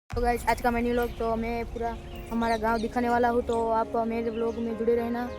तो गाइस आज का मेन्यू व्लॉग तो मैं पूरा हमारा गांव दिखाने वाला हूँ, तो आप मेरे व्लॉग में जुड़े रहना।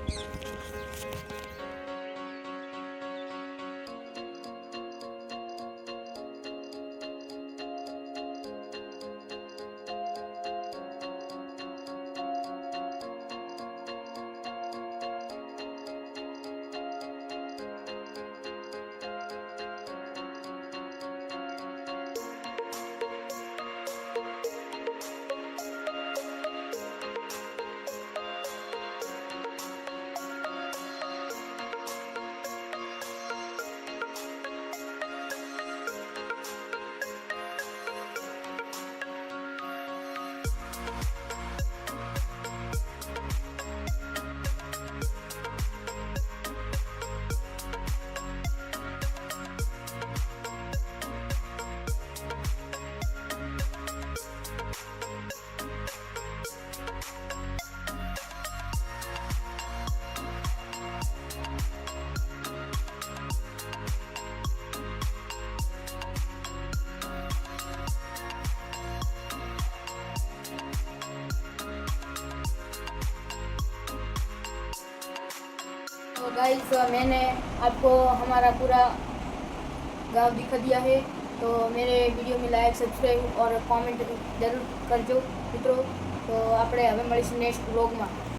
तो गाइस मैंने आपको हमारा पूरा गांव दिखा दिया है, तो मेरे वीडियो में लाइक सब्सक्राइब और कमेंट जरूर करजो मित्रों। तो આપણે હવે મળીશું નેક્સ્ટ વ્લોગમાં।